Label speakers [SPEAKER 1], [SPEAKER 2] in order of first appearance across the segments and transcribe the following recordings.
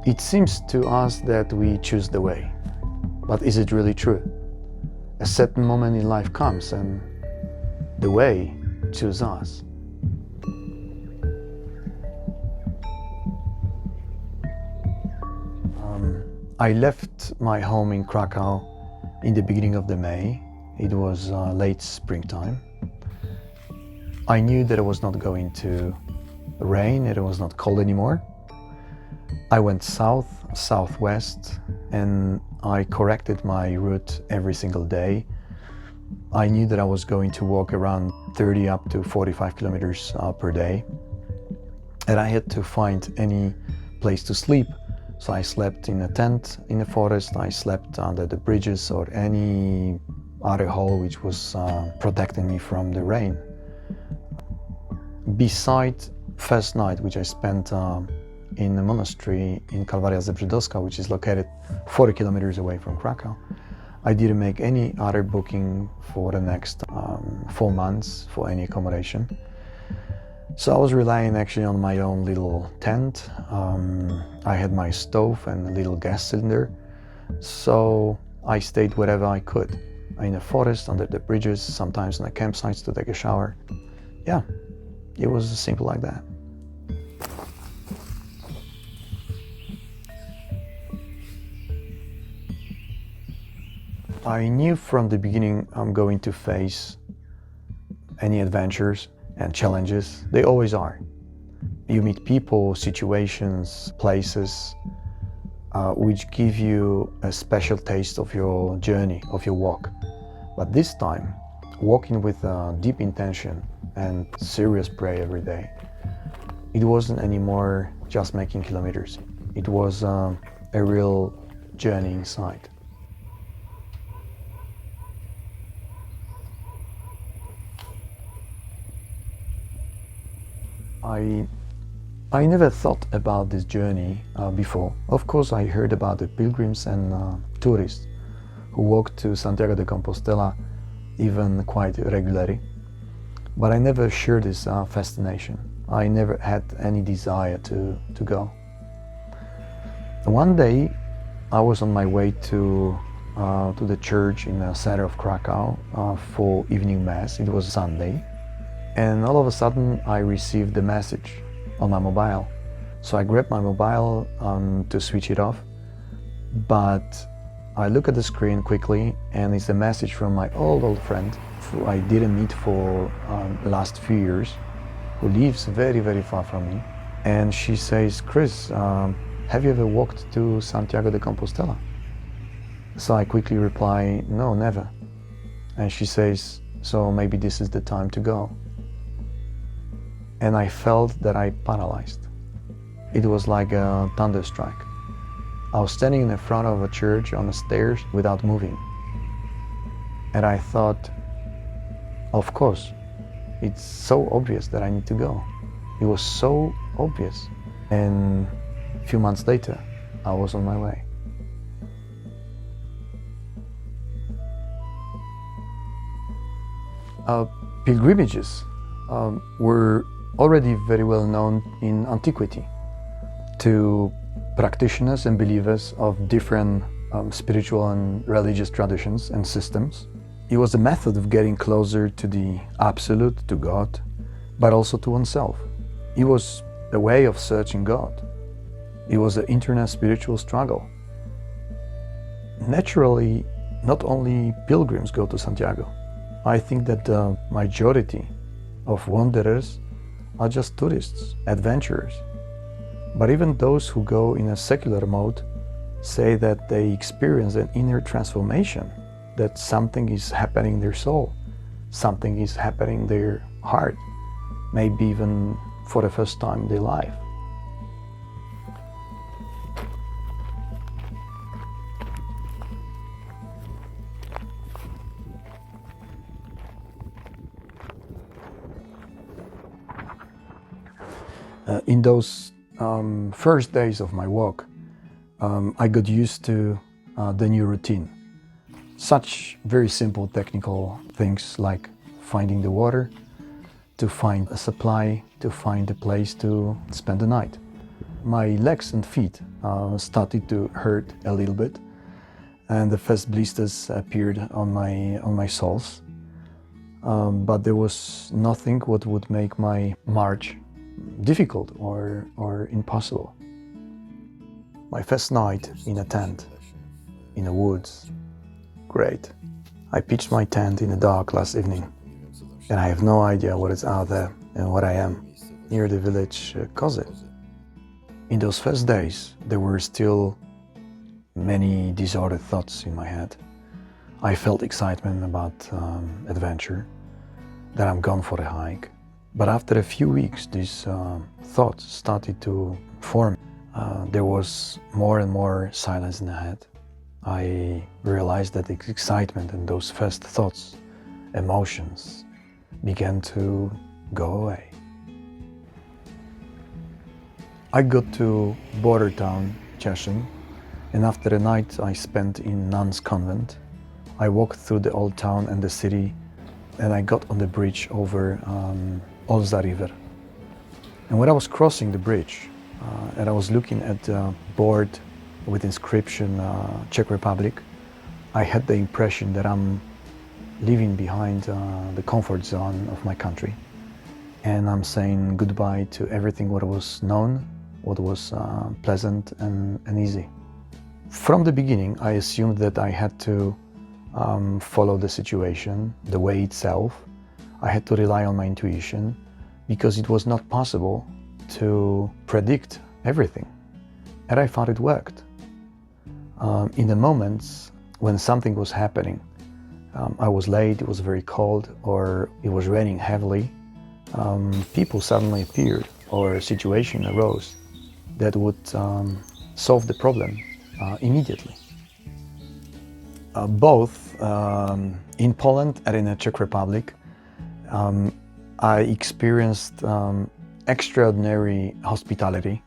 [SPEAKER 1] It seems to us that we choose the way, but is it really true? A certain moment in life comes and the way chooses us. I left my home in Krakow in the beginning of the May. It was late springtime. I knew that it was not going to rain, it was not cold anymore. I went south, southwest, and I corrected my route every single day. I knew that I was going to walk around 30 up to 45 kilometers per day. And I had to find any place to sleep. So I slept in a tent in the forest, I slept under the bridges or any other hole which was protecting me from the rain. Beside first night, which I spent in a monastery in Kalwaria Zebrzydowska, which is located 40 kilometers away from Krakow, I didn't make any other booking for the next 4 months for any accommodation. So I was relying actually on my own little tent. I had my stove and a little gas cylinder. So I stayed wherever I could. In the forest, under the bridges, sometimes on the campsites to take a shower. Yeah, it was simple like that. I knew from the beginning I'm going to face any adventures and challenges. They always are. You meet people, situations, places which give you a special taste of your journey, of your walk. But this time, walking with a deep intention and serious prayer every day, it wasn't anymore just making kilometers. It was a real journey inside. I never thought about this journey before. Of course, I heard about the pilgrims and tourists who walk to Santiago de Compostela even quite regularly. But I never shared this fascination. I never had any desire to go. One day, I was on my way to the church in the center of Krakow for evening mass. It was Sunday. And all of a sudden, I received the message on my mobile. So I grabbed my mobile to switch it off, but I look at the screen quickly, and it's a message from my old friend who I didn't meet for the last few years, who lives very, very far from me. And she says, "Chris, have you ever walked to Santiago de Compostela?" So I quickly reply, "No, never." And she says, "So maybe this is the time to go." And I felt that I paralyzed. It was like a thunderstrike. I was standing in the front of a church on the stairs without moving. And I thought, of course, it's so obvious that I need to go. It was so obvious. And a few months later, I was on my way. Pilgrimages were already very well known in antiquity to practitioners and believers of different spiritual and religious traditions and systems. It was a method of getting closer to the Absolute, to God, but also to oneself. It was a way of searching God. It was an internal spiritual struggle. Naturally, not only pilgrims go to Santiago. I think that the majority of wanderers are just tourists, adventurers. But even those who go in a secular mode say that they experience an inner transformation, that something is happening in their soul, something is happening in their heart, maybe even for the first time in their life. In those first days of my walk, I got used to the new routine. Such very simple technical things like finding the water, to find a supply, to find a place to spend the night. my legs and feet started to hurt a little bit, and the first blisters appeared on my soles. But there was nothing what would make my march difficult or impossible. My first night in a tent, in the woods, great. I pitched my tent in the dark last evening, and I have no idea what is out there and what I am, near the village Kozy. In those first days, there were still many disordered thoughts in my head. I felt excitement about adventure, that I'm gone for a hike. But after a few weeks, these thoughts started to form. There was more and more silence in the head. I realized that the excitement and those first thoughts, emotions, began to go away. I got to border town, Cieszyn, and after a night I spent in nuns' convent, I walked through the old town and the city, and I got on the bridge over Olza River. And when I was crossing the bridge, and I was looking at the board with inscription Czech Republic, I had the impression that I'm leaving behind the comfort zone of my country, and I'm saying goodbye to everything what was known, what was pleasant and easy. From the beginning, I assumed that I had to follow the situation, the way itself. I had to rely on my intuition, because it was not possible to predict everything. And I thought it worked. In the moments when something was happening, I was late, it was very cold, or it was raining heavily, people suddenly appeared, or a situation arose that would solve the problem immediately. Both in Poland and in the Czech Republic, I experienced extraordinary hospitality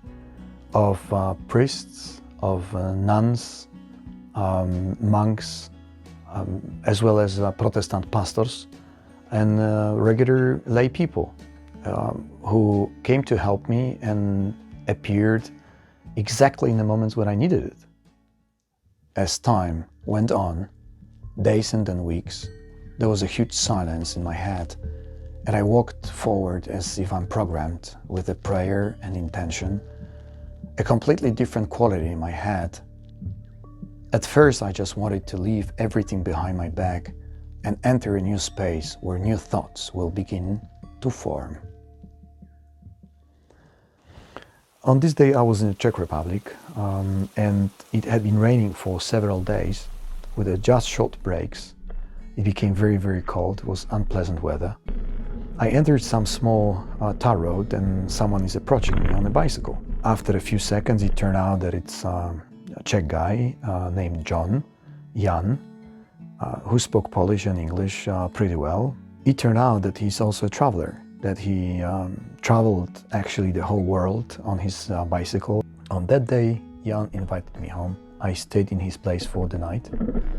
[SPEAKER 1] of priests, of nuns, monks, as well as Protestant pastors and regular lay people who came to help me and appeared exactly in the moments when I needed it. As time went on, days and then weeks, there was a huge silence in my head, and I walked forward as if I'm programmed with a prayer and intention, a completely different quality in my head. At first, I just wanted to leave everything behind my back and enter a new space where new thoughts will begin to form. On this day, I was in the Czech Republic, and it had been raining for several days with just short breaks. It became very, very cold. It was unpleasant weather. I entered some small tar road, and someone is approaching me on a bicycle. After a few seconds, it turned out that it's a Czech guy named Jan, who spoke Polish and English pretty well. It turned out that he's also a traveler, that he traveled actually the whole world on his bicycle. On that day, Jan invited me home. I stayed in his place for the night.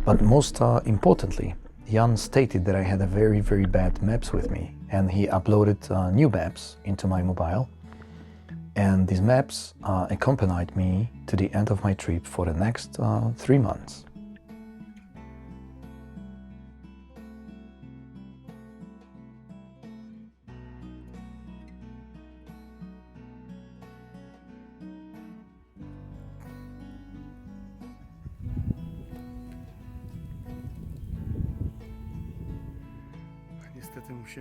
[SPEAKER 1] But most importantly, Jan stated that I had a very, very bad maps with me, and he uploaded new maps into my mobile. And these maps accompanied me to the end of my trip for the next 3 months.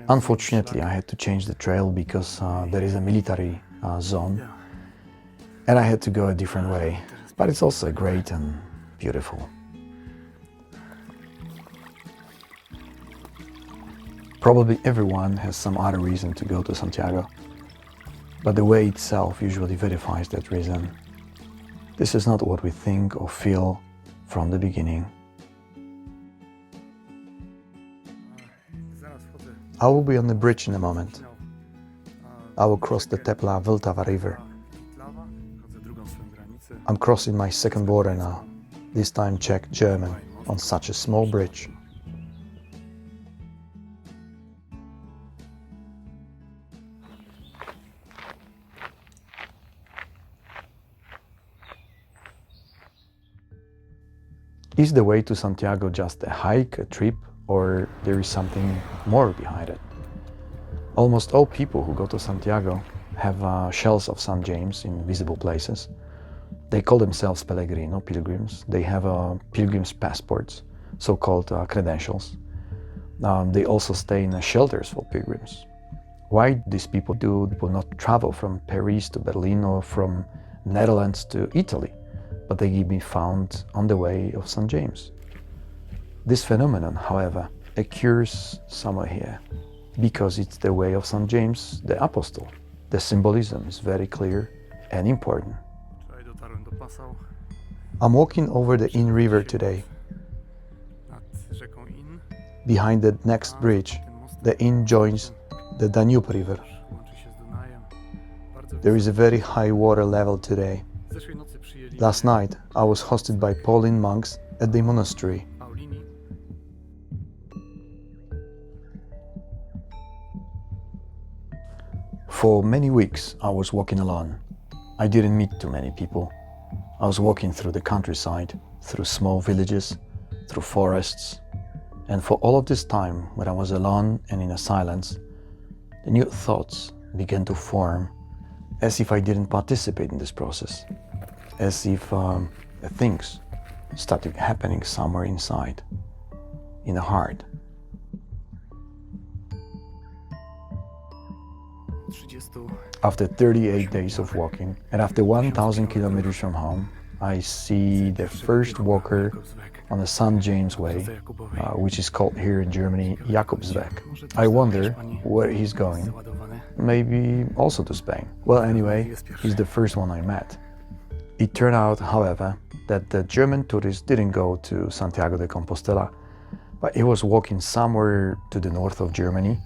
[SPEAKER 1] Unfortunately, I had to change the trail because there is a military zone, and I had to go a different way. But it's also great and beautiful. Probably everyone has some other reason to go to Santiago, but the way itself usually verifies that reason. This is not what we think or feel from the beginning. I will be on the bridge in a moment. I will cross the Tepla Vltava River. I'm crossing my second border now, this time Czech-German, on such a small bridge. Is the way to Santiago just a hike, a trip, or there is something more behind it? Almost all people who go to Santiago have shells of St. James in visible places. They call themselves pellegrino, pilgrims. They have pilgrims' passports, so-called credentials. They also stay in shelters for pilgrims. Why these people do not travel from Paris to Berlin or from Netherlands to Italy, but they be found on the way of St. James? This phenomenon, however, occurs somewhere here, because it's the way of St. James the Apostle. The symbolism is very clear and important. I'm walking over the Inn River today. Behind the next bridge, the Inn joins the Danube River. There is a very high water level today. Last night, I was hosted by Pauline monks at the monastery. For many weeks, I was walking alone. I didn't meet too many people. I was walking through the countryside, through small villages, through forests. And for all of this time, when I was alone and in a silence, the new thoughts began to form as if I didn't participate in this process, as if things started happening somewhere inside, in the heart. After 38 days of walking, and after 1,000 kilometers from home, I see the first walker on the St. James Way, which is called here in Germany Jakobsweg. I wonder where he's going, maybe also to Spain. Well, anyway, he's the first one I met. It turned out, however, that the German tourist didn't go to Santiago de Compostela, but he was walking somewhere to the north of Germany,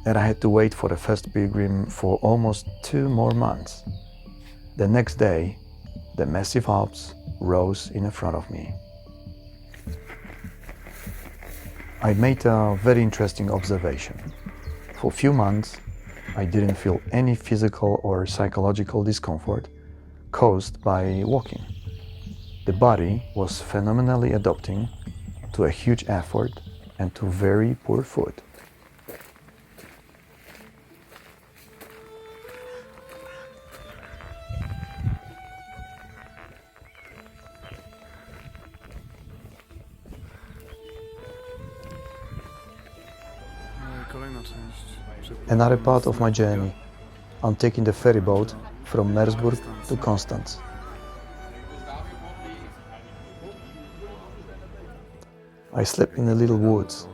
[SPEAKER 1] and I had to wait for the first pilgrim for almost 2 more months. The next day, the massive Alps rose in front of me. I made a very interesting observation. For a few months, I didn't feel any physical or psychological discomfort caused by walking. The body was phenomenally adapting to a huge effort and to very poor food. Another part of my journey, I'm taking the ferry boat from Meersburg to Konstanz. I slept in the little woods,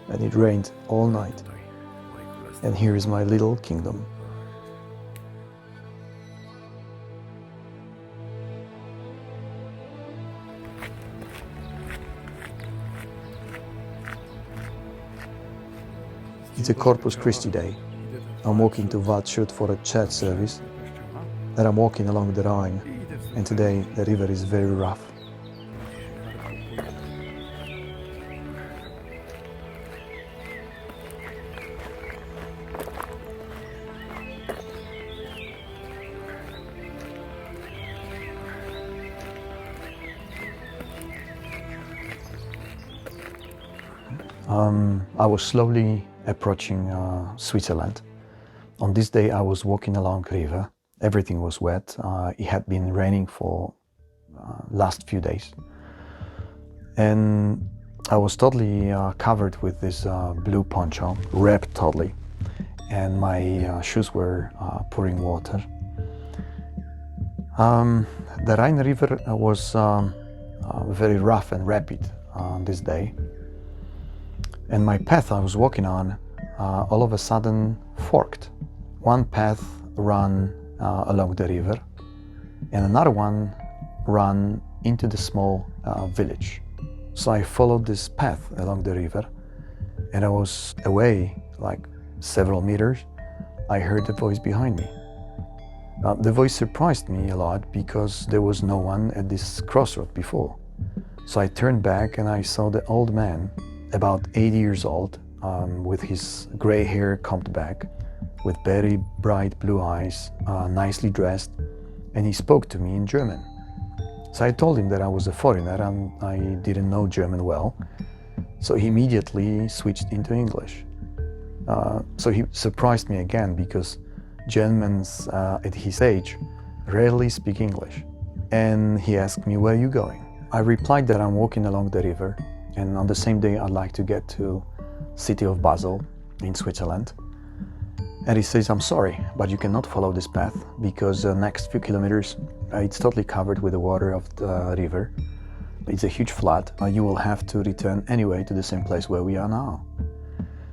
[SPEAKER 1] and it rained all night. And here is my little kingdom. It's a Corpus Christi day. I'm walking to Waldshut for a church service, and I'm walking along the Rhine, and today the river is very rough. I was slowly approaching Switzerland. On this day I was walking along the river. Everything was wet. It had been raining for last few days. And I was totally covered with this blue poncho, wrapped totally. And my shoes were pouring water. The Rhine River was very rough and rapid on this day. And my path I was walking on all of a sudden forked. One path ran along the river, and another one ran into the small village. So I followed this path along the river, and I was away like several meters. I heard a voice behind me. The voice surprised me a lot because there was no one at this crossroad before. So I turned back and I saw the old man, about 80 years old, with his gray hair combed back, with very bright blue eyes, nicely dressed, and he spoke to me in German. So I told him that I was a foreigner and I didn't know German well. So he immediately switched into English. So he surprised me again because Germans at his age rarely speak English. And he asked me, "Where are you going?" I replied that I'm walking along the river, and on the same day I'd like to get to city of Basel in Switzerland. And he says, "I'm sorry, but you cannot follow this path because the next few kilometers it's totally covered with the water of the river. It's a huge flood. You will have to return anyway to the same place where we are now.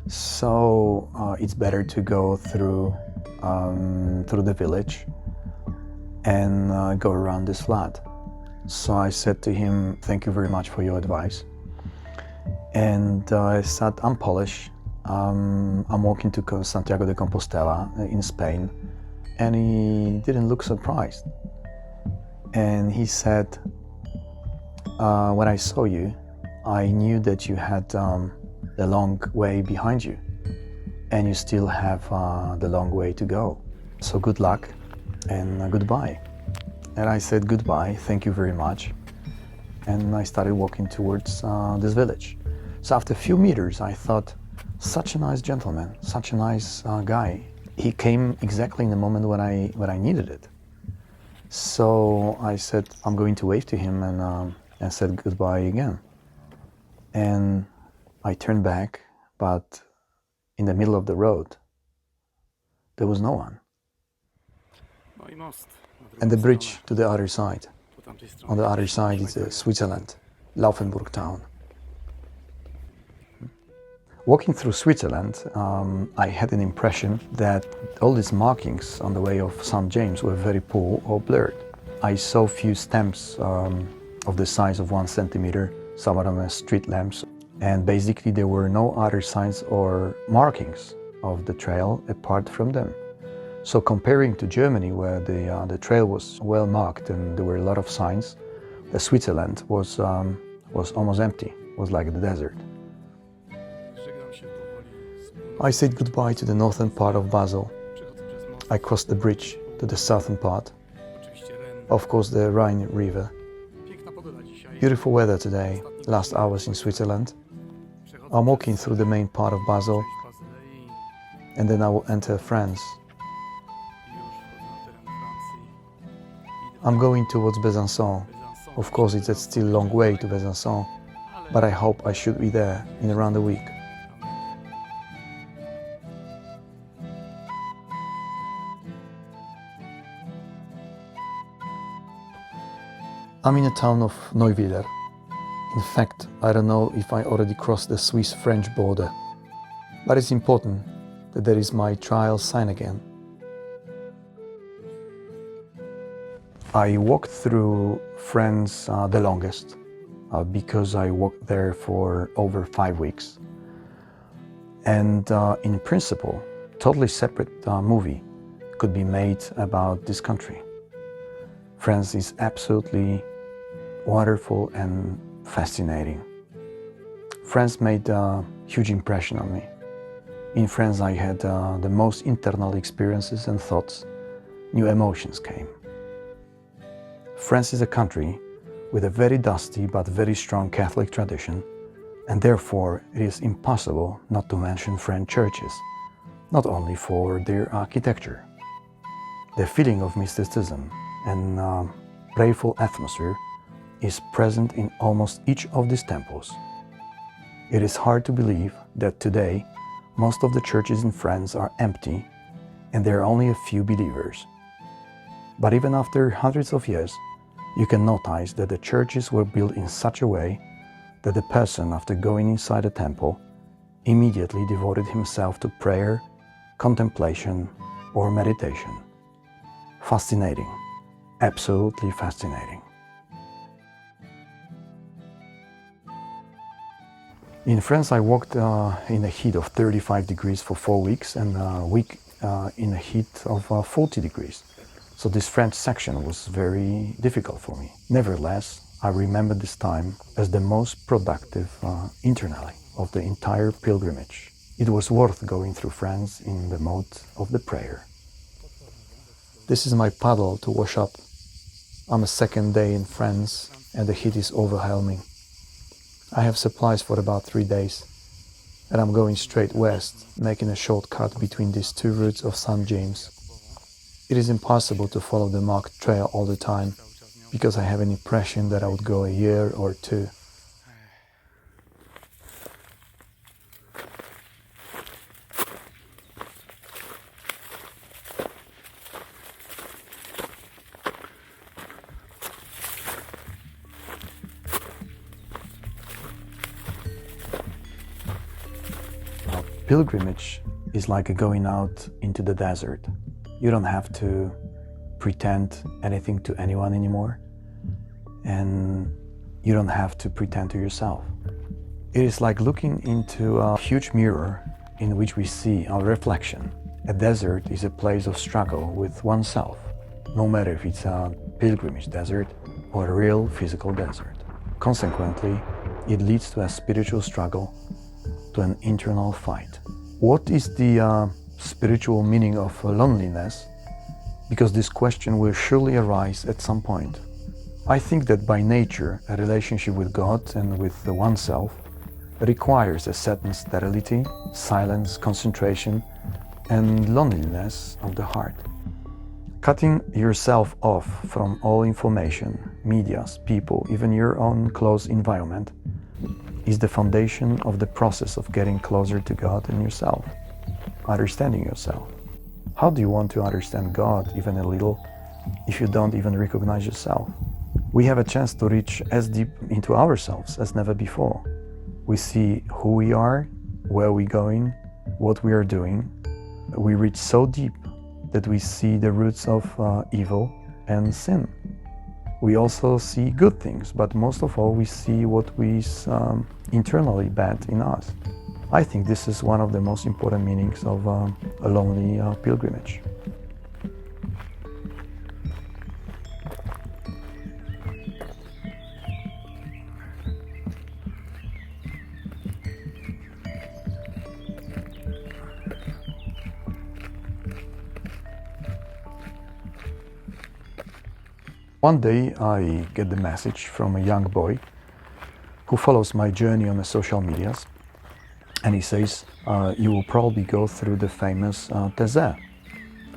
[SPEAKER 1] So it's better to go through the village and go around this flood." So I said to him, "Thank you very much for your advice." And I said, "I'm Polish. I'm walking to Santiago de Compostela in Spain." And he didn't look surprised. And he said, "When I saw you, I knew that you had the long way behind you, and you still have the long way to go. So good luck and goodbye." And I said, "Goodbye, thank you very much." And I started walking towards this village. So after a few meters, I thought, such a nice gentleman, such a nice guy. He came exactly in the moment when I needed it. So I said, I'm going to wave to him and said goodbye again. And I turned back, but in the middle of the road, there was no one. And the bridge to the other side. On the other side is Switzerland, Laufenburg town. Walking through Switzerland, I had an impression that all these markings on the way of St. James were very poor or blurred. I saw few stamps of the size of 1 centimeter, some of them as street lamps, and basically there were no other signs or markings of the trail apart from them. So comparing to Germany, where the trail was well marked and there were a lot of signs, Switzerland was almost empty, was like the desert. I said goodbye to the northern part of Basel. I crossed the bridge to the southern part. Of course, the Rhine River. Beautiful weather today, last hours in Switzerland. I'm walking through the main part of Basel, and then I will enter France. I'm going towards Besançon. Of course, it's a still long way to Besançon, but I hope I should be there in around a week. I'm in a town of Neuwiller. In fact, I don't know if I already crossed the Swiss-French border, but it's important that there is my trial sign again. I walked through France the longest because I walked there for over 5 weeks. And in principle, totally separate movie could be made about this country. France is absolutely wonderful and fascinating. France made a huge impression on me. In France I had the most internal experiences and thoughts. New emotions came. France is a country with a very dusty but very strong Catholic tradition, and therefore it is impossible not to mention French churches, not only for their architecture. The feeling of mysticism and prayerful atmosphere is present in almost each of these temples. It is hard to believe that today most of the churches in France are empty and there are only a few believers. But even after hundreds of years, you can notice that the churches were built in such a way that the person, after going inside a temple, immediately devoted himself to prayer, contemplation, or meditation. Fascinating, absolutely fascinating. In France, I walked in the heat of 35 degrees for 4 weeks and a week in the heat of 40 degrees. So this French section was very difficult for me. Nevertheless, I remember this time as the most productive internally of the entire pilgrimage. It was worth going through France in the mode of the prayer. This is my paddle to wash up. I'm a second day in France and the heat is overwhelming. I have supplies for about 3 days and I'm going straight west, making a shortcut between these two routes of St. James. It is impossible to follow the marked trail all the time because I have an impression that I would go a year or two. Pilgrimage is like going out into the desert. You don't have to pretend anything to anyone anymore, and you don't have to pretend to yourself. It is like looking into a huge mirror in which we see our reflection. A desert is a place of struggle with oneself, no matter if it's a pilgrimage desert or a real physical desert. Consequently, it leads to a spiritual struggle, to an internal fight. What is the spiritual meaning of loneliness? Because this question will surely arise at some point. I think that by nature, a relationship with God and with oneself requires a certain sterility, silence, concentration, and loneliness of the heart. Cutting yourself off from all information, medias, people, even your own close environment, is the foundation of the process of getting closer to God and yourself, understanding yourself. How do you want to understand God even a little if you don't even recognize yourself? We have a chance to reach as deep into ourselves as never before. We see who we are, where we're going, what we are doing. We reach so deep that we see the roots of evil and sin. We also see good things, but most of all we see what is internally bad in us. I think this is one of the most important meanings of a lonely pilgrimage. One day I get the message from a young boy who follows my journey on the social medias, and he says, you will probably go through the famous Thésée.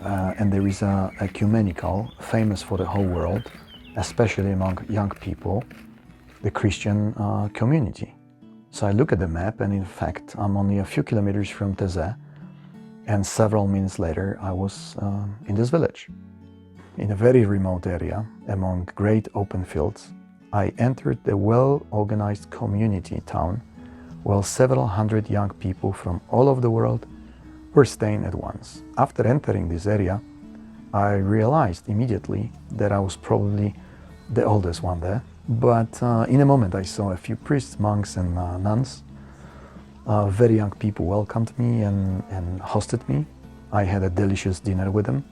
[SPEAKER 1] And there is a ecumenical, famous for the whole world, especially among young people, the Christian community. So I look at the map, and in fact I'm only a few kilometers from Thésée, and several minutes later I was in this village. In a very remote area, among great open fields, I entered a well-organized community town where several hundred young people from all over the world were staying at once. After entering this area, I realized immediately that I was probably the oldest one there. But in a moment I saw a few priests, monks and nuns. Very young people welcomed me and hosted me. I had a delicious dinner with them.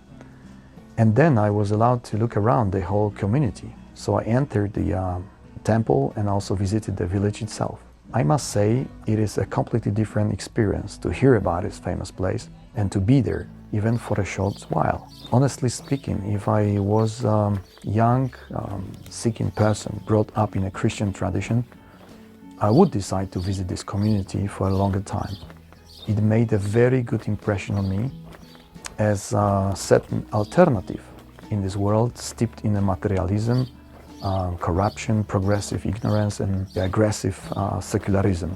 [SPEAKER 1] And then I was allowed to look around the whole community. So I entered the temple and also visited the village itself. I must say it is a completely different experience to hear about this famous place and to be there, even for a short while. Honestly speaking, if I was a young, seeking person brought up in a Christian tradition, I would decide to visit this community for a longer time. It made a very good impression on me as a certain alternative in this world steeped in materialism, corruption, progressive ignorance and aggressive secularism.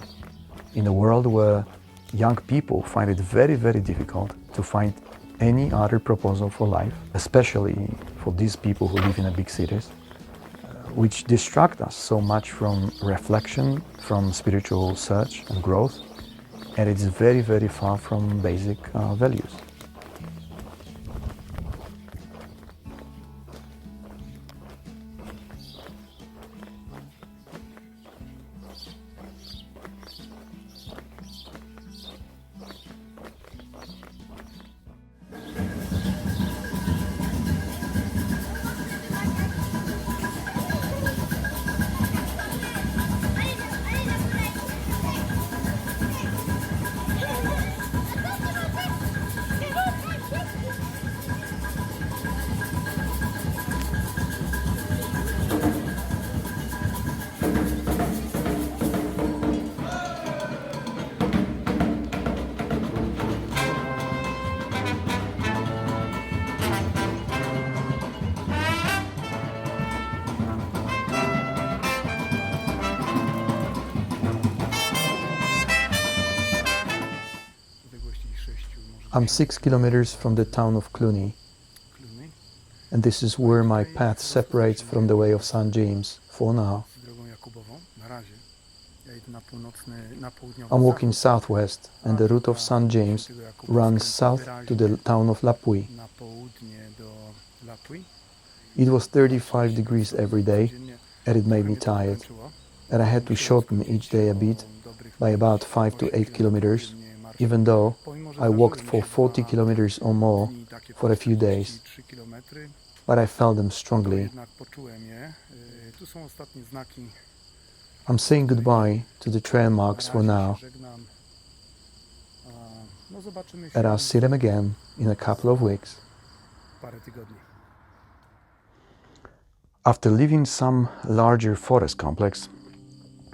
[SPEAKER 1] In a world where young people find it very, very difficult to find any other proposal for life, especially for these people who live in the big cities, which distract us so much from reflection, from spiritual search and growth, and it's very, very far from basic values. I'm 6 kilometers from the town of Cluny, and this is where my path separates from the way of St. James for now.
[SPEAKER 2] z Drogą Jakubową. Na razie. Ja idę na północny, na południowy
[SPEAKER 1] I'm walking
[SPEAKER 2] zachód,
[SPEAKER 1] southwest, and the route of St. James
[SPEAKER 2] Świętego Jakuba
[SPEAKER 1] runs
[SPEAKER 2] skręca
[SPEAKER 1] south to
[SPEAKER 2] wyraźnie
[SPEAKER 1] the town of La Puy.
[SPEAKER 2] na południe do La Puy.
[SPEAKER 1] It was 35 degrees every day,
[SPEAKER 2] Codziennie
[SPEAKER 1] and it made me
[SPEAKER 2] mnie to
[SPEAKER 1] tired,
[SPEAKER 2] zmęczyło.
[SPEAKER 1] and I had to shorten each day a bit by about 5 to 8 kilometers, even though I walked for 40 kilometers or more for a few days,
[SPEAKER 2] 3 kilometry,
[SPEAKER 1] but I felt them
[SPEAKER 2] to
[SPEAKER 1] strongly.
[SPEAKER 2] jednak poczułem je. Tu są ostatnie znaki.
[SPEAKER 1] I'm saying goodbye to the trail marks for
[SPEAKER 2] Na razie
[SPEAKER 1] now,
[SPEAKER 2] się żegnam. No zobaczymy
[SPEAKER 1] and I'll
[SPEAKER 2] się
[SPEAKER 1] see them again in a couple of weeks.
[SPEAKER 2] parę tygodni.
[SPEAKER 1] After leaving some larger forest complex,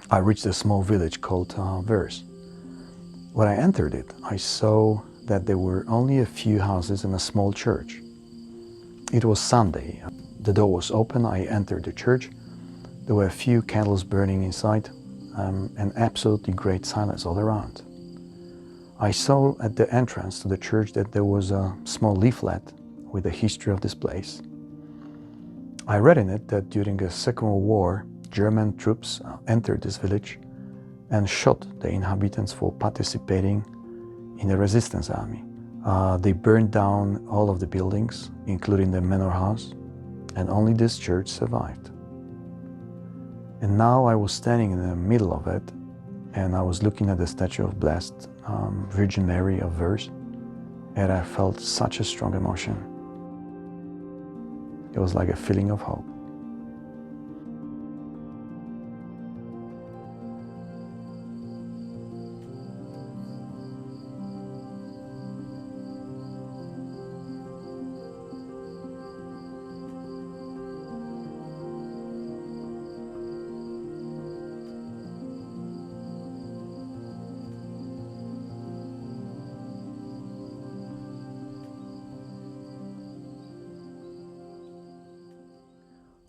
[SPEAKER 1] I reached a small village called Vers. When I entered it, I saw that there were only a few houses and a small church. It was Sunday. The door was open. I entered the church. There were a few candles burning inside, and absolutely great silence all around. I saw at the entrance to the church that there was a small leaflet with the history of this place. I read in it that during the Second World War, German troops entered this village and shot the inhabitants for participating in the resistance army. They burned down all of the buildings, including the manor house, and only this church survived. And now I was standing in the middle of it, and I was looking at the statue of Blessed Virgin Mary of Vers, and I felt such a strong emotion. It was like a feeling of hope.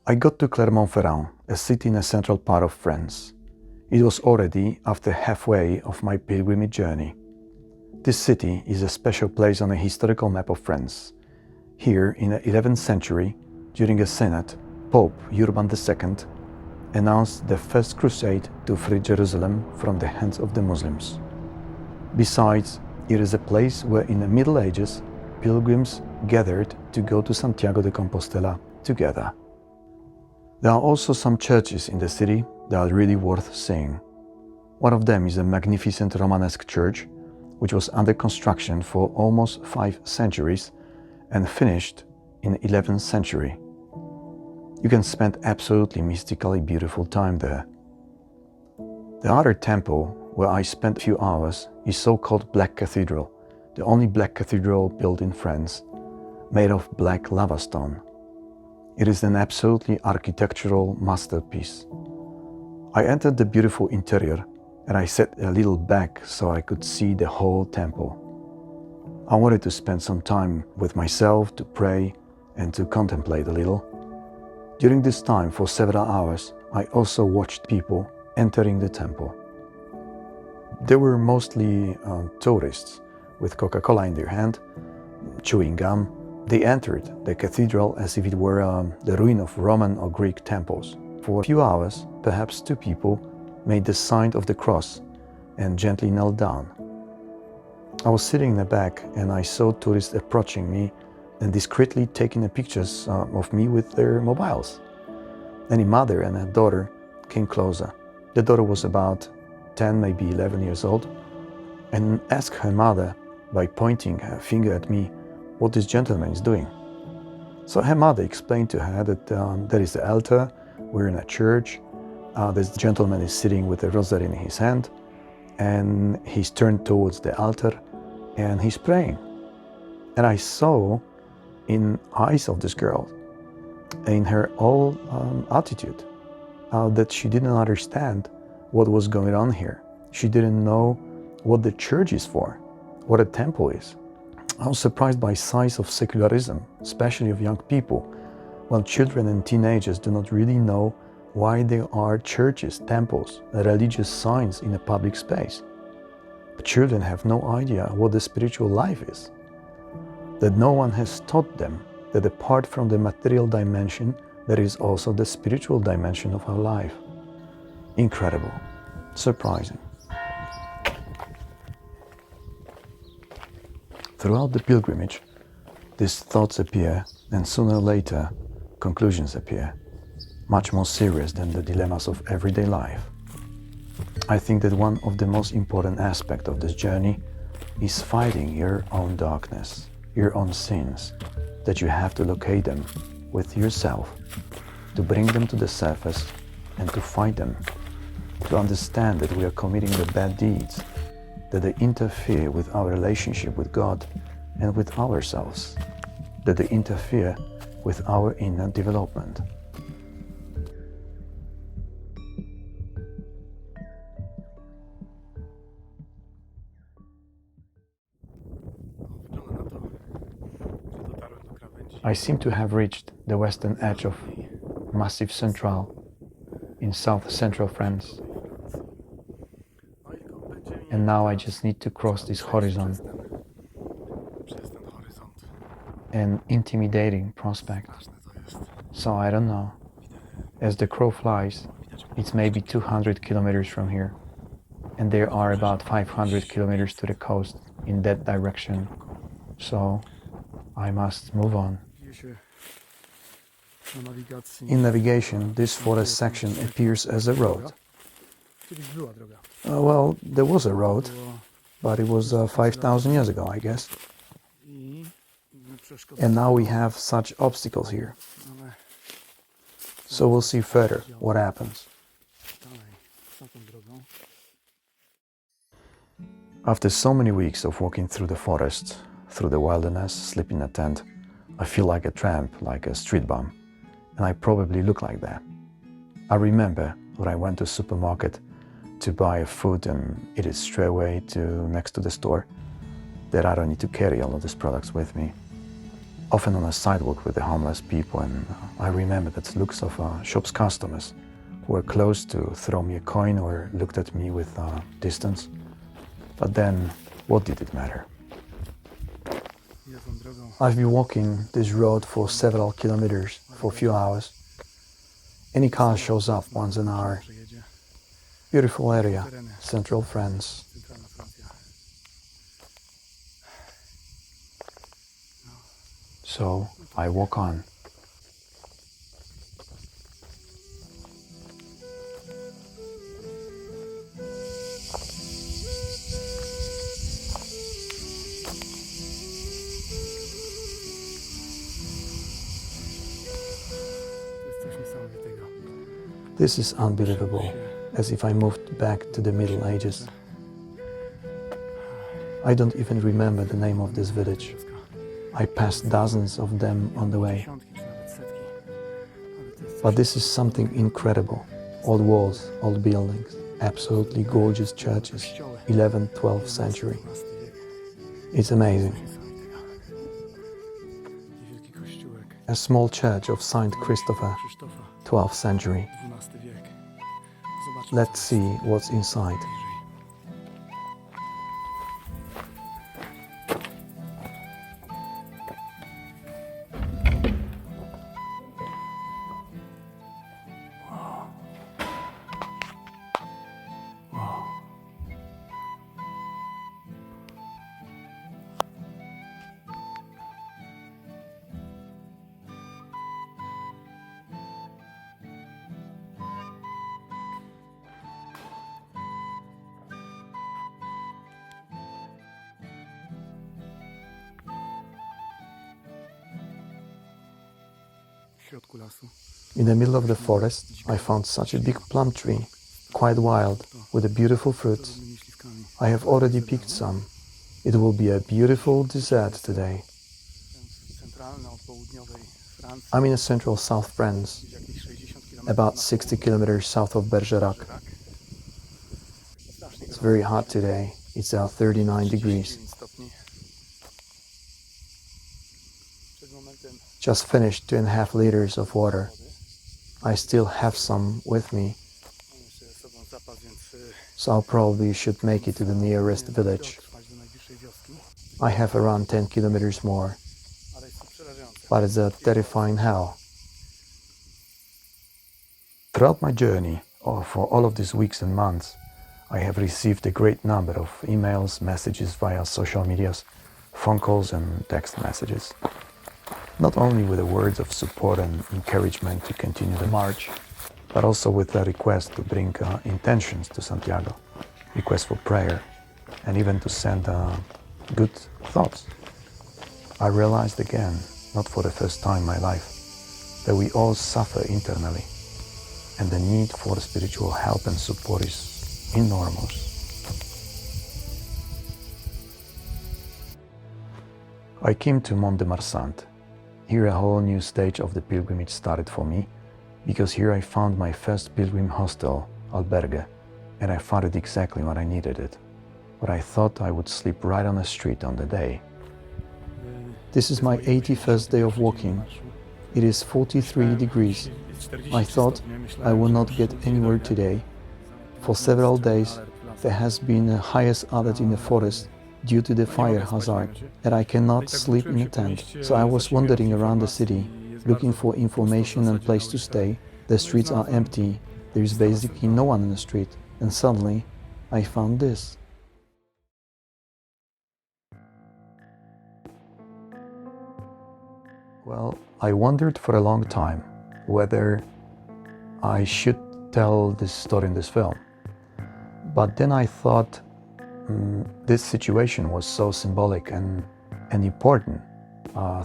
[SPEAKER 1] I got to Clermont-Ferrand, a city in the central part of France. It was already after halfway of my pilgrimage journey. This city is a special place on the historical map of France. Here, in the 11th century, during a synod, Pope Urban II announced the first crusade to free Jerusalem from the hands of the Muslims. Besides, it is a place where in the Middle Ages, pilgrims gathered to go to Santiago de Compostela together. There are also some churches in the city that are really worth seeing. One of them is a magnificent Romanesque church, which was under construction for almost 5 centuries and finished in the 11th century. You can spend absolutely mystically beautiful time there. The other temple where I spent a few hours is so-called Black Cathedral, the only black cathedral built in France, made of black lava stone. It is an absolutely architectural masterpiece. I entered the beautiful interior and I sat a little back so I could see the whole temple. I wanted to spend some time with myself to pray and to contemplate a little. During this time, for several hours, I also watched people entering the temple. They were mostly tourists with Coca-Cola in their hand, chewing gum. They entered the cathedral as if it were the ruin of Roman or Greek temples. For a few hours, perhaps 2 people made the sign of the cross and gently knelt down. I was sitting in the back and I saw tourists approaching me and discreetly taking pictures of me with their mobiles. Then a mother and her daughter came closer. The daughter was about 10, maybe 11 years old, and asked her mother by pointing her finger at me what this gentleman is doing. So her mother explained to her that there is the altar, we're in a church, this gentleman is sitting with a rosary in his hand, and he's turned towards the altar, and he's praying. And I saw in eyes of this girl, in her whole attitude, that she didn't understand what was going on here. She didn't know what the church is for, what a temple is. I was surprised by size of secularism, especially of young people, while children and teenagers do not really know why there are churches, temples, religious signs in a public space. But children have no idea what the spiritual life is. that no one has taught them that apart from the material dimension, there is also the spiritual dimension of our life. Incredible, surprising. Throughout the pilgrimage, these thoughts appear, and sooner or later, conclusions appear, much more serious than the dilemmas of everyday life. I think that one of the most important aspects of this journey is fighting your own darkness, your own sins, that you have to locate them with yourself, to bring them to the surface and to fight them, to understand that we are committing the bad deeds, that they interfere with our relationship with God and with ourselves, that they interfere with our inner development. I seem to have reached the western edge of Massif Central in south-central France. And now I just need to cross this horizon, an intimidating prospect. So I don't know. As the crow flies, it's maybe 200 kilometers from here, and there are about 500 kilometers to the coast in that direction. So I must move on. In navigation, this forest section appears as a road. Well, there was a road, but it was 5,000 years ago, I guess. And now we have such obstacles here. So we'll see further what happens. After so many weeks of walking through the forest, through the wilderness, sleeping in a tent, I feel like a tramp, like a street bum. And I probably look like that. I remember when I went to a supermarket to buy food and eat it straight away to next to the store, that I don't need to carry all of these products with me. Often on a sidewalk with the homeless people, and I remember the looks of shop's customers who were close to throw me a coin or looked at me with distance. But then, what did it matter? I've been walking this road for several kilometers, for a few hours. Any car shows up once an hour. Beautiful area, central France. So I walk on. This is unbelievable, as if I moved back to the Middle Ages. I don't even remember the name of this village. I passed dozens of them on the way. But this is something incredible. Old walls, old buildings, absolutely gorgeous churches, 11th, 12th century. It's amazing. A small church of Saint Christopher, 12th century. Let's see what's inside. In the middle of the forest, I found such a big plum tree, quite wild, with a beautiful fruit. I have already picked some. It will be a beautiful dessert today. I'm in a central South France, about 60 kilometers south of Bergerac. It's very hot today. It's 39 degrees. Just finished 2.5 liters of water. I still have some with me, so I probably should make it to the nearest village. I have around 10 kilometers more, but it's a terrifying hell. Throughout my journey, or for all of these weeks and months, I have received a great number of emails, messages via social medias, phone calls and text messages. Not only with the words of support and encouragement to continue the march, but also with a request to bring intentions to Santiago, request for prayer, and even to send good thoughts. I realized again, not for the first time in my life, that we all suffer internally, and the need for spiritual help and support is enormous. I came to Mont de Marsan. Here a whole new stage of the pilgrimage started for me, because here I found my first pilgrim hostel, albergue, and I found it exactly what I needed it. But I thought I would sleep right on the street on the day. This is my 81st day of walking. It is 43 degrees. I thought I would not get anywhere today. For several days there has been the highest alert in the forest due to the fire hazard, and I cannot sleep in a tent. So I was wandering around the city, looking for information and place to stay. The streets are empty. There is basically no one in the street. And suddenly I found this. Well, I wondered for a long time whether I should tell this story in this film. But then I thought this situation was so symbolic and important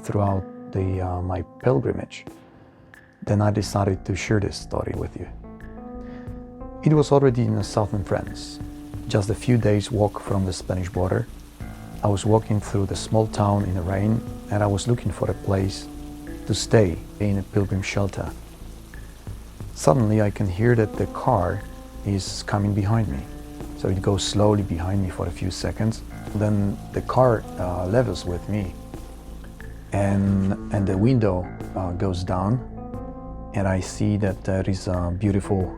[SPEAKER 1] throughout my pilgrimage. Then I decided to share this story with you. It was already in southern France, just a few days' walk from the Spanish border. I was walking through the small town in the rain, and I was looking for a place to stay in a pilgrim shelter. Suddenly I can hear that the car is coming behind me. So it goes slowly behind me for a few seconds. Then the car levels with me, and the window goes down, and I see that there is a beautiful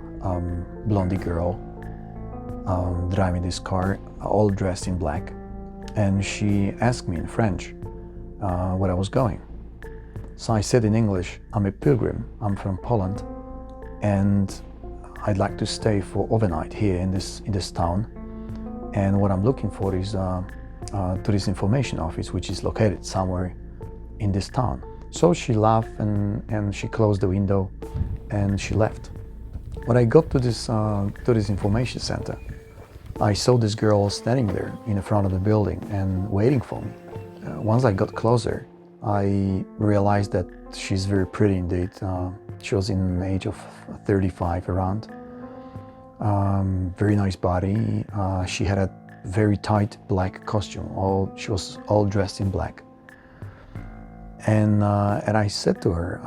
[SPEAKER 1] blondie girl driving this car, all dressed in black. And she asked me in French where I was going. So I said in English, I'm a pilgrim, I'm from Poland, and I'd like to stay for overnight here in this town. And what I'm looking for is a tourist information office, which is located somewhere in this town. So she laughed and she closed the window and she left. When I got to this tourist information center, I saw this girl standing there in the front of the building and waiting for me. Once I got closer, I realized that she's very pretty indeed. She was in the age of 35 around. Very nice body. She had a very tight black costume. She was all dressed in black. And I said to her,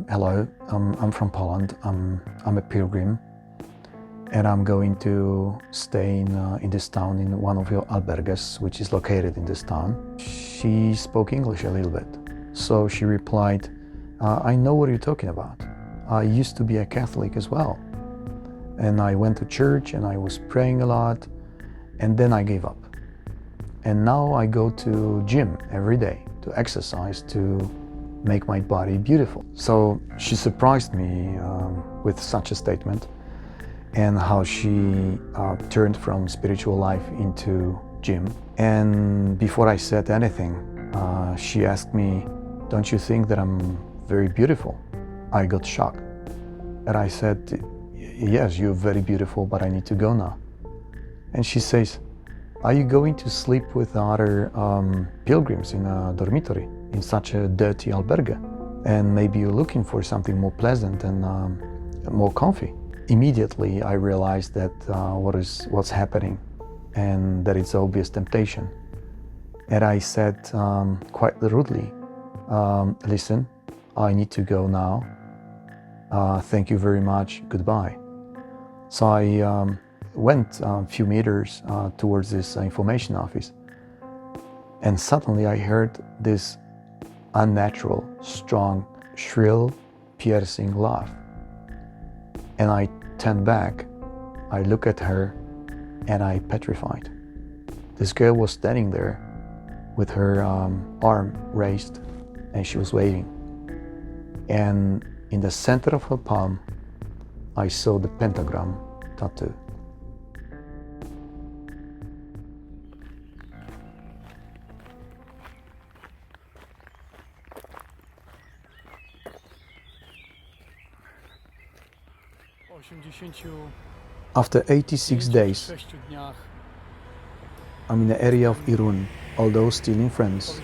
[SPEAKER 1] hello, I'm from Poland. I'm a pilgrim, and I'm going to stay in this town, in one of your albergues, which is located in this town. She spoke English a little bit. So she replied, I know what you're talking about. I used to be a Catholic as well. And I went to church and I was praying a lot, and then I gave up. And now I go to gym every day to exercise, to make my body beautiful. So she surprised me with such a statement, and how she turned from spiritual life into gym. And before I said anything, she asked me, don't you think that I'm very beautiful? I got shocked. And I said, yes, you're very beautiful, but I need to go now. And she says, are you going to sleep with other pilgrims in a dormitory, in such a dirty albergue? And maybe you're looking for something more pleasant and more comfy. Immediately I realized that what's happening, and that it's obvious temptation. And I said quite rudely, listen, I need to go now. Thank you very much, goodbye. So I went a few meters towards this information office, and suddenly I heard this unnatural, strong, shrill, piercing laugh. And I turned back, I look at her, and I petrified. This girl was standing there with her arm raised, and she was waving. And in the center of her palm, I saw the pentagram tattoo. After 86 days, I'm in the area of Irun, although still in France.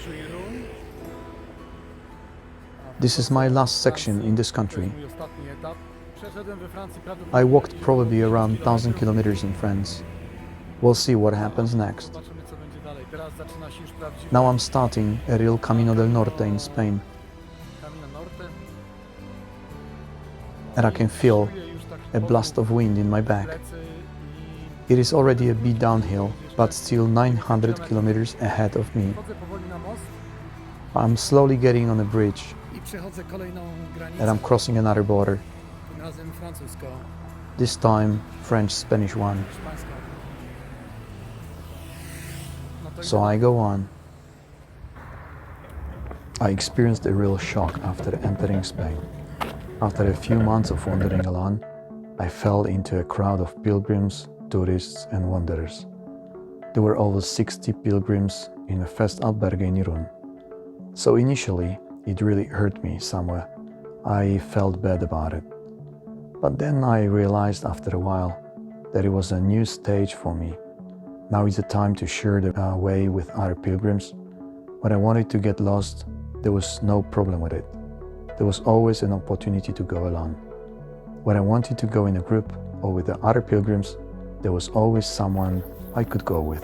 [SPEAKER 1] This is my last section in this country. I walked probably around 1,000 kilometers in France. We'll see what happens next. Now I'm starting a real Camino del Norte in Spain. And I can feel a blast of wind in my back. It is already a bit downhill, but still 900 kilometers ahead of me. I'm slowly getting on a bridge, and I'm crossing another border. This time, French-Spanish one. So I go on. I experienced a real shock after entering Spain. After a few months of wandering alone, I fell into a crowd of pilgrims, tourists and wanderers. There were over 60 pilgrims in the first albergue in Irun. So initially, it really hurt me somewhere. I felt bad about it. But then I realized after a while that it was a new stage for me. Now is the time to share the way with other pilgrims. When I wanted to get lost, there was no problem with it. There was always an opportunity to go alone. When I wanted to go in a group or with the other pilgrims, there was always someone I could go with.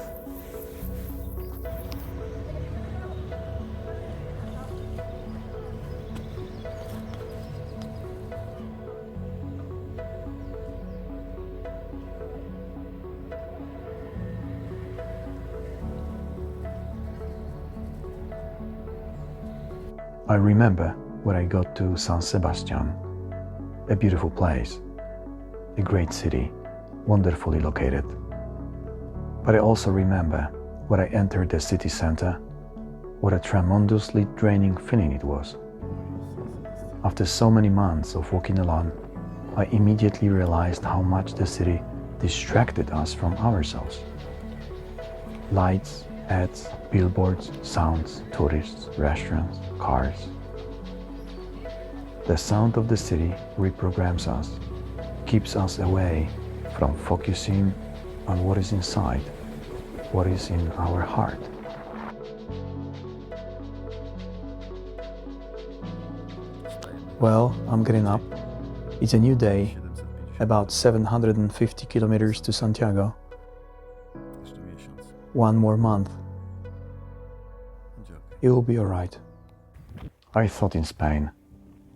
[SPEAKER 1] I remember when I got to San Sebastian, a beautiful place, a great city, wonderfully located. But I also remember when I entered the city center, what a tremendously draining feeling it was. After so many months of walking alone, I immediately realized how much the city distracted us from ourselves. Lights, ads, billboards, sounds, tourists, restaurants, cars. The sound of the city reprograms us, keeps us away from focusing on what is inside, what is in our heart. Well, I'm getting up. It's a new day, about 750 kilometers to Santiago. One more month. It will be all right. I thought in Spain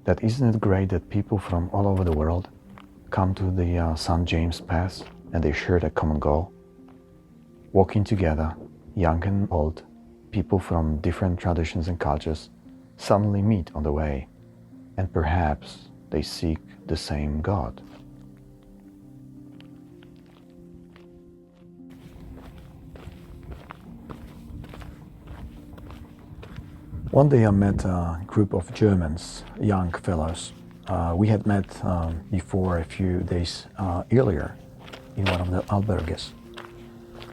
[SPEAKER 1] that isn't it great that people from all over the world come to the St. James Pass and they share a common goal. Walking together, young and old, people from different traditions and cultures suddenly meet on the way, and perhaps they seek the same God. One day I met a group of Germans, young fellows. We had met before a few days earlier in one of the albergues.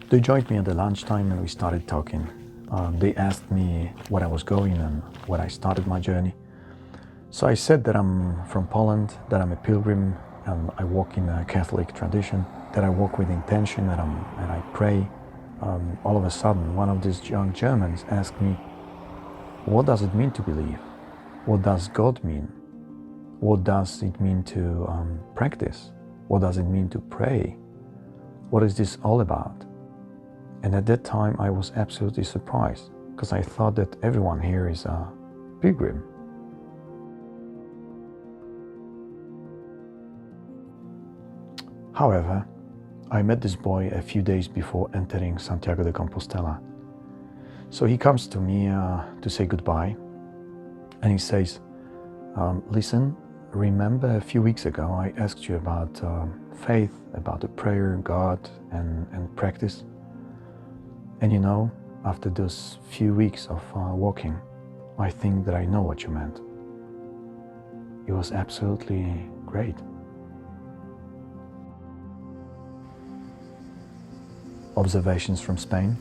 [SPEAKER 1] They joined me at the lunchtime and we started talking. They asked me what I was going and when I started my journey. So I said that I'm from Poland, that I'm a pilgrim, and I walk in a Catholic tradition, that I walk with intention and I pray. All of a sudden, one of these young Germans asked me, what does it mean to believe? What does God mean? What does it mean to practice? What does it mean to pray? What is this all about? And at that time I was absolutely surprised because I thought that everyone here is a pilgrim. However, I met this boy a few days before entering Santiago de Compostela. So he comes to me to say goodbye, and he says, listen, remember a few weeks ago I asked you about faith, about the prayer, God, and practice. And you know, after those few weeks of walking, I think that I know what you meant. It was absolutely great. Observations from Spain.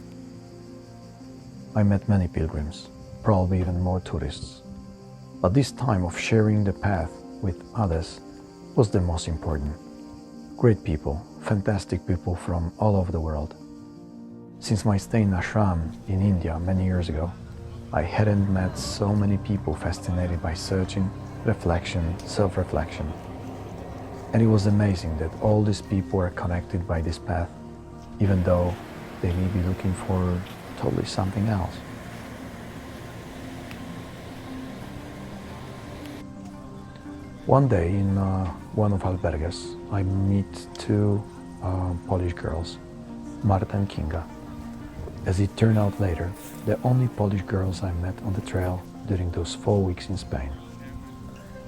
[SPEAKER 1] I met many pilgrims, probably even more tourists. But this time of sharing the path with others was the most important. Great people, fantastic people from all over the world. Since my stay in ashram in India many years ago, I hadn't met so many people fascinated by searching, reflection, self-reflection. And it was amazing that all these people are connected by this path, even though they may be looking for totally something else. One day in one of albergues, I meet two Polish girls, Marta and Kinga. As it turned out later, the only Polish girls I met on the trail during those 4 weeks in Spain.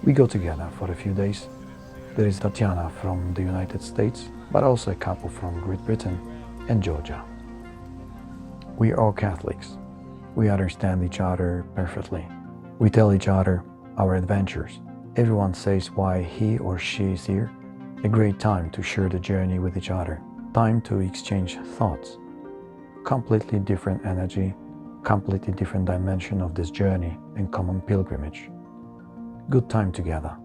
[SPEAKER 1] We go together for a few days. There is Tatiana from the United States, but also a couple from Great Britain and Georgia. We are all Catholics. We understand each other perfectly. We tell each other our adventures. Everyone says why he or she is here. A great time to share the journey with each other. Time to exchange thoughts. Completely different energy, completely different dimension of this journey and common pilgrimage. Good time together.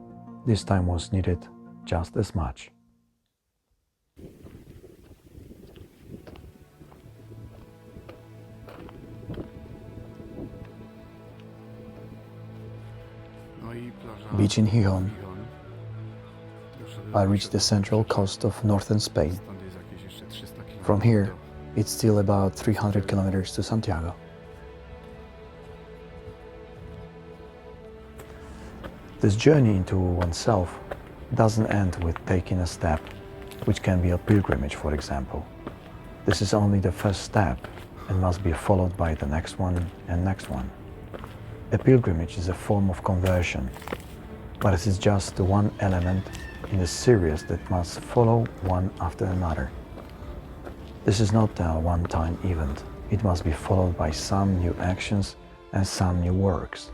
[SPEAKER 1] This time was needed just as much. Beach in Gijón. I reached the central coast of northern Spain. From here, it's still about 300 kilometers to Santiago. This journey into oneself doesn't end with taking a step, which can be a pilgrimage, for example. This is only the first step and must be followed by the next one and next one. A pilgrimage is a form of conversion, but it is just one element in the series that must follow one after another. This is not a one-time event. It must be followed by some new actions and some new works.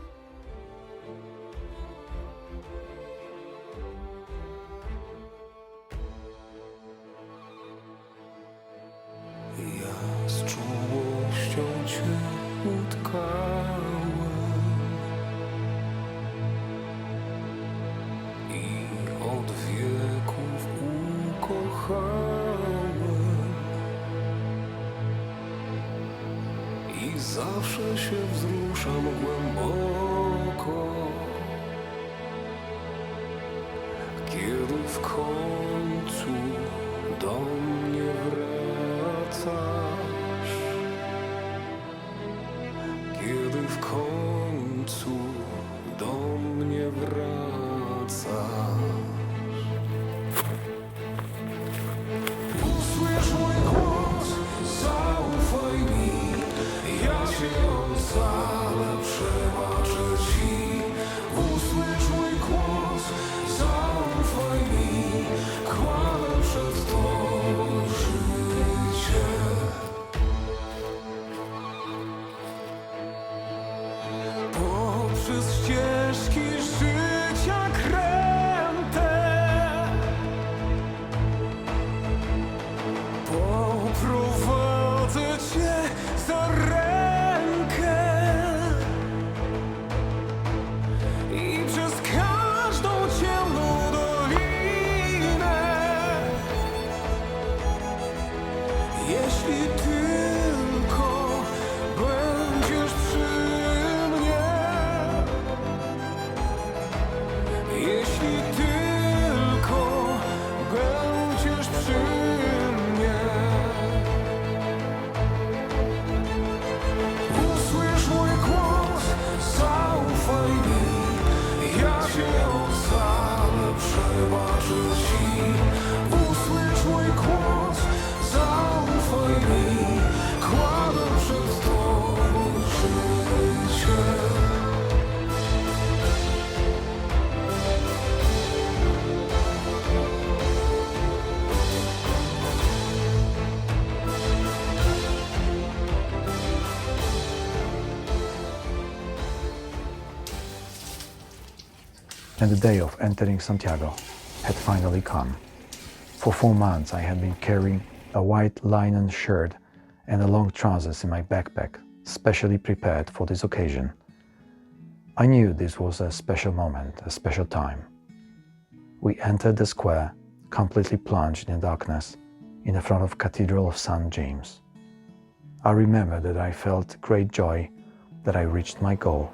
[SPEAKER 3] Zawsze się wzruszam głęboko, kiedy w końcu do mnie wracasz, kiedy w końcu do mnie wracasz. Usłysz mój głos, zaufaj mi. Ja Cię ocalę, przebaczę Ci. Usłysz mój głos, zaufaj mi. Kładę przed Tobą życie. Poprzez ścieżki życia kręte
[SPEAKER 1] and the day of entering Santiago had finally come. For 4 months I had been carrying a white linen shirt and a long trousers in my backpack, specially prepared for this occasion. I knew this was a special moment, a special time. We entered the square, completely plunged in darkness, in the front of Cathedral of St. James. I remember that I felt great joy that I reached my goal,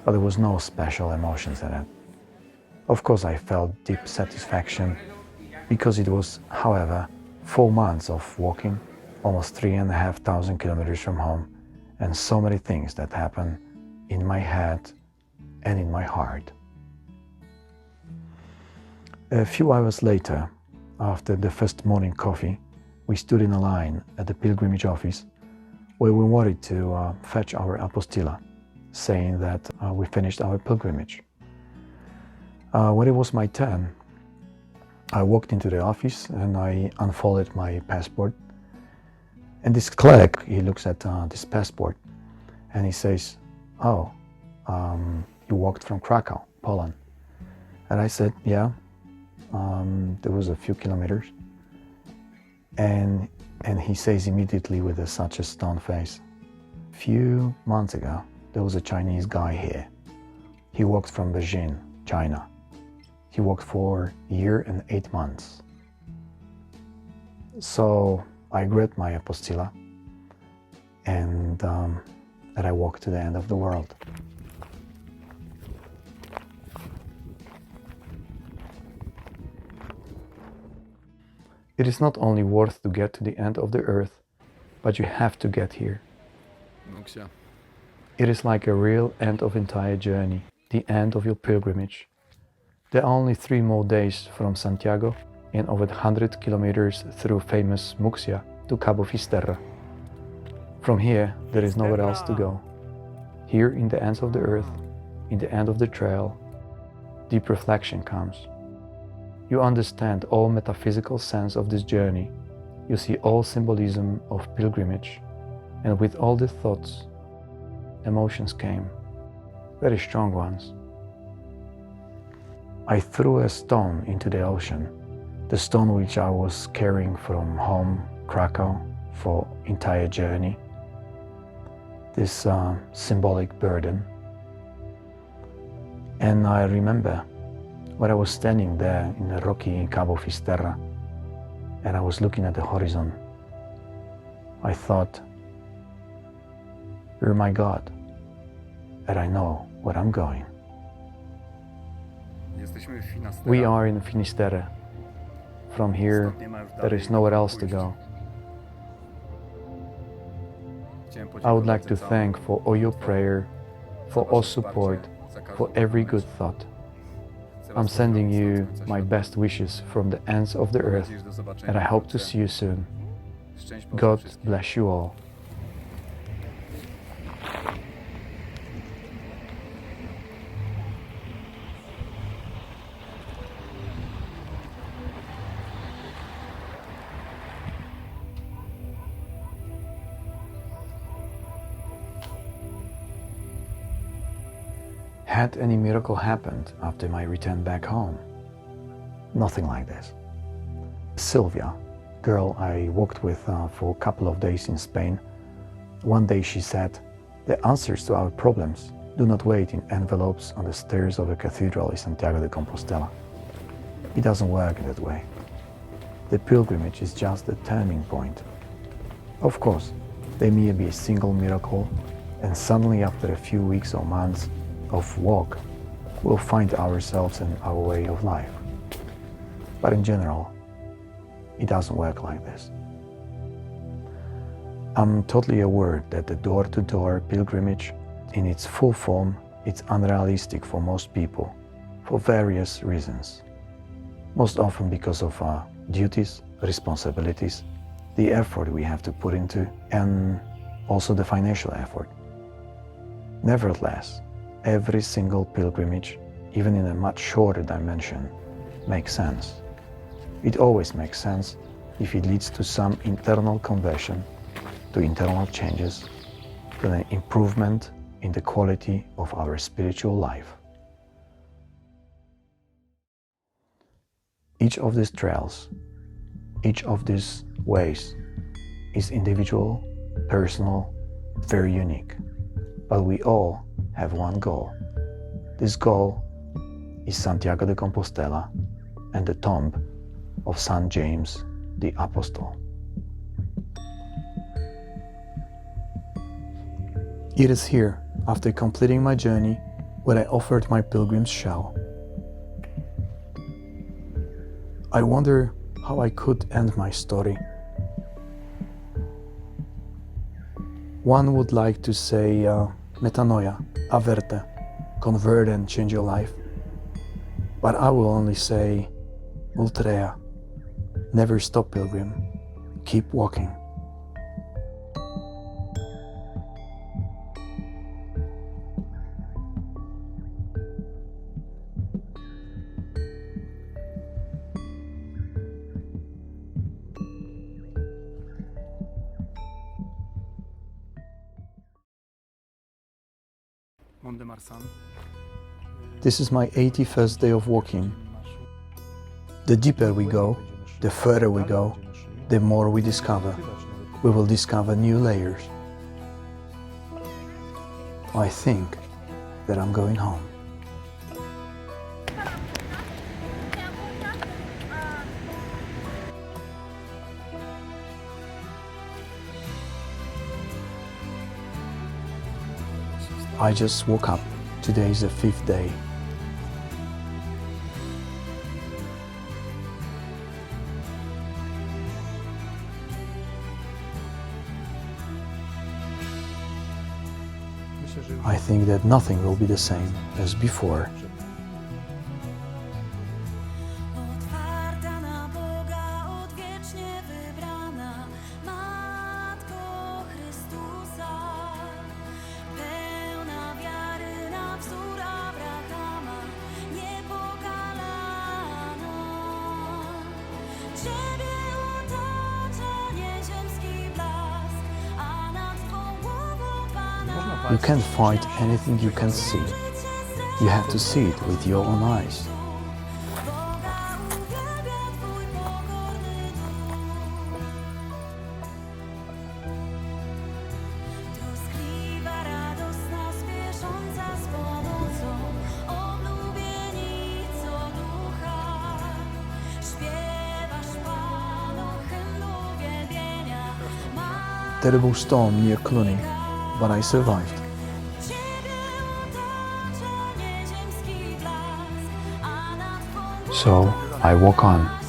[SPEAKER 1] but there was no special emotions in it. Of course I felt deep satisfaction, because it was, however, 4 months of walking, almost 3,500 kilometers from home, and so many things that happened in my head and in my heart. A few hours later, after the first morning coffee, we stood in a line at the pilgrimage office where we wanted to fetch our apostilla, saying that we finished our pilgrimage. When it was my turn, I walked into the office and I unfolded my passport. And this clerk, he looks at this passport and he says, "Oh, you walked from Krakow, Poland." And I said, "Yeah, there was a few kilometers." And he says immediately with such a stone face, "A few months ago, there was a Chinese guy here. He walked from Beijing, China. He walked for a year and 8 months." So I grabbed my apostilla and I walked to the end of the world. It is not only worth to get to the end of the earth, but you have to get here. It is like a real end of entire journey, the end of your pilgrimage. There are only 3 more days from Santiago and over 100 kilometers through famous Muxia to Cabo Fisterra. From here, there is nowhere else to go. Here, in the ends of the earth, in the end of the trail, deep reflection comes. You understand all metaphysical sense of this journey. You see all symbolism of pilgrimage. And with all the thoughts, emotions came, very strong ones. I threw a stone into the ocean, the stone which I was carrying from home, Krakow, for entire journey. This symbolic burden. And I remember when I was standing there in the rocky Cabo Fisterra and I was looking at the horizon, I thought, "You're my God, and I know where I'm going." We are in Finisterre. From here, there is nowhere else to go. I would like to thank for all your prayer, for all support, for every good thought. I'm sending you my best wishes from the ends of the earth, and I hope to see you soon. God bless you all. Had any miracle happened after my return back home? Nothing like this. Sylvia, girl I walked with for a couple of days in Spain, one day she said, "The answers to our problems do not wait in envelopes on the stairs of the cathedral in Santiago de Compostela. It doesn't work that way. The pilgrimage is just the turning point. Of course, there may be a single miracle, and suddenly after a few weeks or months of walk, we'll find ourselves and our way of life. But in general, it doesn't work like this. I'm totally aware that the door-to-door pilgrimage in its full form is unrealistic for most people, for various reasons. Most often because of our duties, responsibilities, the effort we have to put into, and also the financial effort. Nevertheless, every single pilgrimage, even in a much shorter dimension, makes sense. It always makes sense if it leads to some internal conversion, to internal changes, to an improvement in the quality of our spiritual life. Each of these trails, each of these ways is individual, personal, very unique. But we all have one goal. This goal is Santiago de Compostela and the tomb of St. James the Apostle. It is here, after completing my journey, where I offered my pilgrim's shell. I wonder how I could end my story. One would like to say, metanoia, averte, convert and change your life. But I will only say, ultrea, never stop, pilgrim, keep walking.
[SPEAKER 2] Mont de Marsan.
[SPEAKER 1] This is my 81st day of walking. The deeper we go, the further we go, the more we discover. We will discover new layers. I think that I'm going home. I just woke up. Today is the 5th day. I think that nothing will be the same as before.
[SPEAKER 4] Otwarta na Boga, odwiecznie wybrana, Matko Chrystusa, pełna wiary na wzór Abrahama, niepokalana. Ciebie otacza nieziemski blask, a nad Twą głową Pana.
[SPEAKER 1] You can't fight anything you can't see. You have to see it with your own eyes.
[SPEAKER 4] Boga uwielbia Twój pokorny duch. Troskliwa, radosna, spiesząca z pomocą, oblubienicą ducha. Śpiewasz Panu hymn uwielbienia.
[SPEAKER 1] Terrible storm near Cluny, but I survived.
[SPEAKER 4] Ciebie otacza nieziemski blask, a nad Twą
[SPEAKER 1] So I walk on.